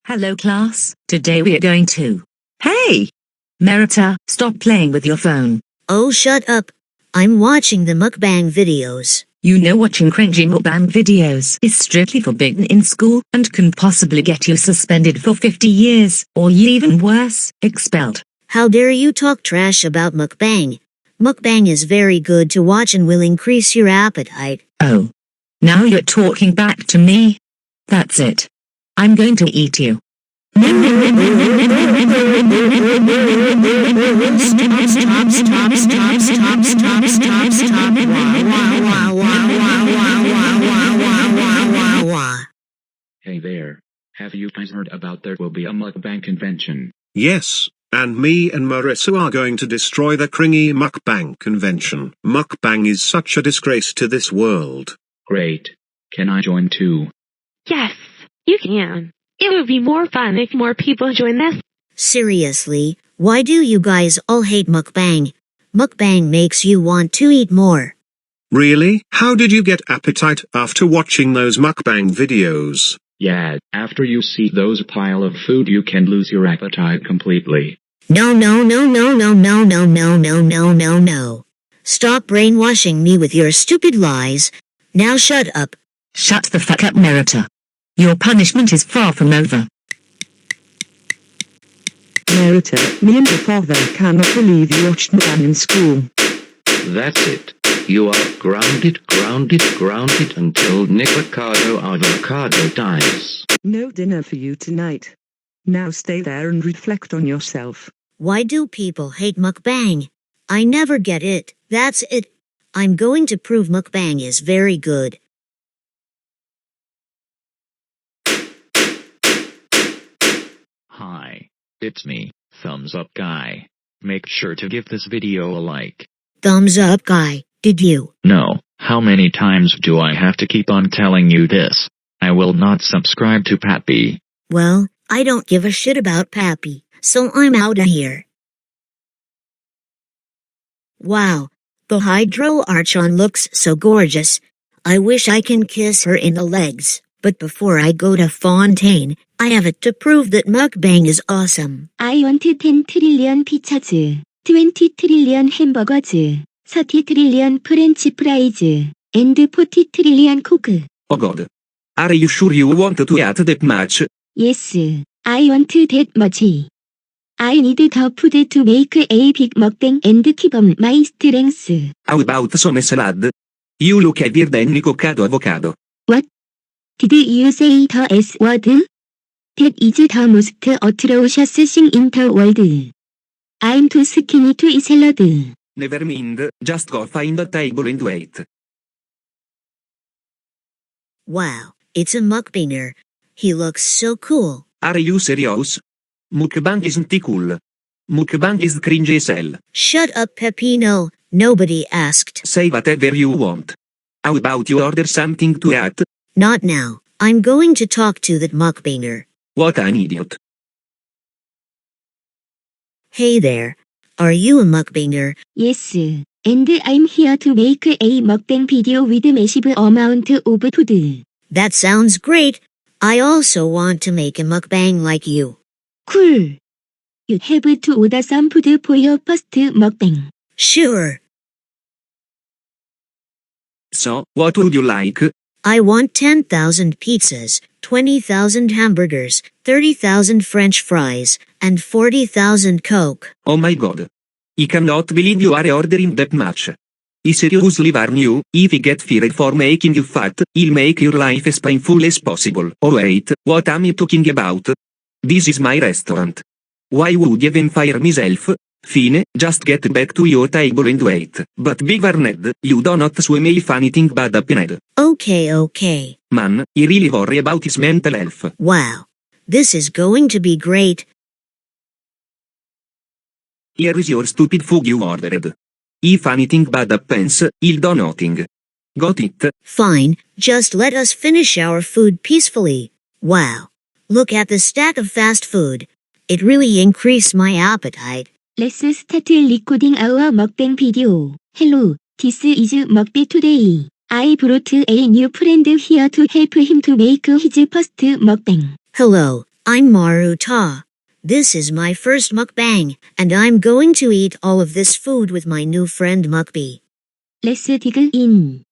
Hello class, today we are going to... Hey! Maruta, stop playing with your phone. Oh, shut up. I'm watching the mukbang videos. You know watching cringy mukbang videos is strictly forbidden in school and can possibly get you suspended for 50 years, or even worse, expelled. How dare you talk trash about mukbang? Mukbang is very good to watch and will increase your appetite. Oh. Now you're talking back to me? That's it. I'm going to eat you. Hey there. Have you guys heard about there will be a mukbang convention? Yes, and me and Marissa are going to destroy the cringy mukbang convention. Mukbang is such a disgrace to this world. Great. Can I join too? Yes, you can. It would be more fun if more people join this. Seriously, why do you guys all hate mukbang? Mukbang makes you want to eat more. Really? How did you get appetite after watching those mukbang videos? Yeah, after you see those pile of food you can lose your appetite completely. No. Stop brainwashing me with your stupid lies. Now shut up. Shut the fuck up, Maruta. Your punishment is far from over. Maruta, me and your father cannot believe you watched mukbang in school. That's it. You are grounded until avocado dies. No dinner for you tonight. Now stay there and reflect on yourself. Why do people hate mukbang? I never get it. That's it. I'm going to prove mukbang is very good. Hi. It's me, Thumbs Up Guy. Make sure to give this video a like. Thumbs up, guy. Did you? No, how many times do I have to keep on telling you this? I will not subscribe to Pappy. Well, I don't give a shit about Pappy, so I'm out of here. Wow, the Hydro Archon looks so gorgeous. I wish I can kiss her in the legs, but before I go to Fontaine, I have it to prove that mukbang is awesome. I want 10 trillion pizzas, 20 trillion hamburgers, 30 trillion French fries, and 40 trillion coke. Oh god. Are you sure you want to eat that much? Yes, I want that much. I need the food to make a big mukbang and keep on my strength. How about some salad? You look heavier than coccado avocado. What? Did you say the S word? That is the most atrocious thing in the world. I'm too skinny to eat salad. Never mind, just go find a table and wait. Wow, it's a mukbanger. He looks so cool. Are you serious? Mukbang isn't cool. Mukbang is cringy as hell. Shut up, Pepino. Nobody asked. Say whatever you want. How about you order something to eat? Not now. I'm going to talk to that mukbanger. What an idiot. Hey there. Are you a mukbanger? Yes, and I'm here to make a mukbang video with massive amount of food. That sounds great. I also want to make a mukbang like you. Cool. You have to order some food for your first mukbang. Sure. So, what would you like? I want 10,000 pizzas, 20,000 hamburgers, 30,000 French fries, and 40,000 Coke. Oh my god. I cannot believe you are ordering that much. I seriously warn you, if I get fired for making you fat, I'll make your life as painful as possible. Oh wait, what am I talking about? This is my restaurant. Why would you even fire myself? Fine, just get back to your table and wait. But be warned, you do not swim if anything bad happens. Okay. Man, I really worry about his mental health. Wow. This is going to be great. Here is your stupid food you ordered. If anything bad happens, I'll do nothing. Got it? Fine, just let us finish our food peacefully. Wow. Look at the stack of fast food. It really increased my appetite. Let's start recording our mukbang video. Hello, this is Mukby today. I brought a new friend here to help him to make his first mukbang. Hello, I'm Maruta. This is my first mukbang, and I'm going to eat all of this food with my new friend Mukby. Let's dig in.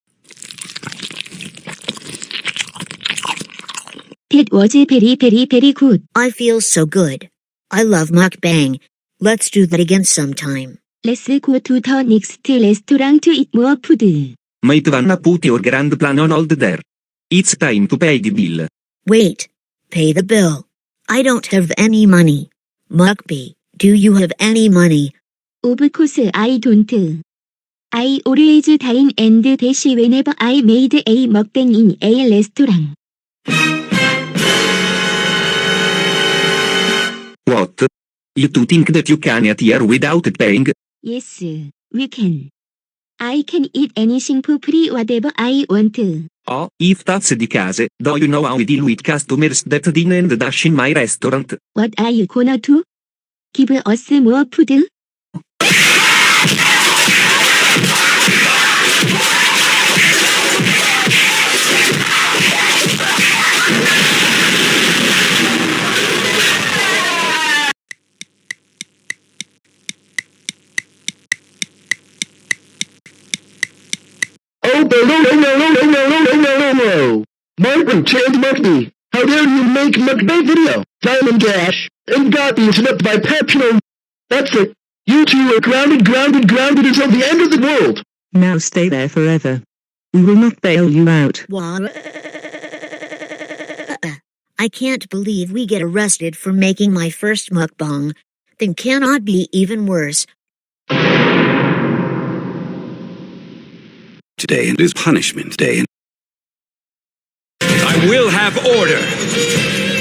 That was very good. I feel so good. I love mukbang. Let's do that again sometime. Let's go to the next restaurant to eat more food. Mate wanna put your grand plan on hold there. It's time to pay the bill. Wait. Pay the bill. I don't have any money. Mukby, do you have any money? Of course I don't. I always dine and dash whenever I made a mukbang in a restaurant. What? You two think that you can eat here without paying? Yes, we can. I can eat anything for free whatever I want. Oh, if that's the case, do you know how we deal with customers that dine and dash in my restaurant? What are you gonna do? Give us more food? Oh, no. Margaret and Mukby, how dare you make mukbang video? Diamond Dash, and got eaten up by Pepino. That's it. You two are grounded until the end of the world. Now stay there forever. We will not bail you out. I can't believe we get arrested for making my first mukbang. Then cannot be even worse. Today is punishment day. I will have order.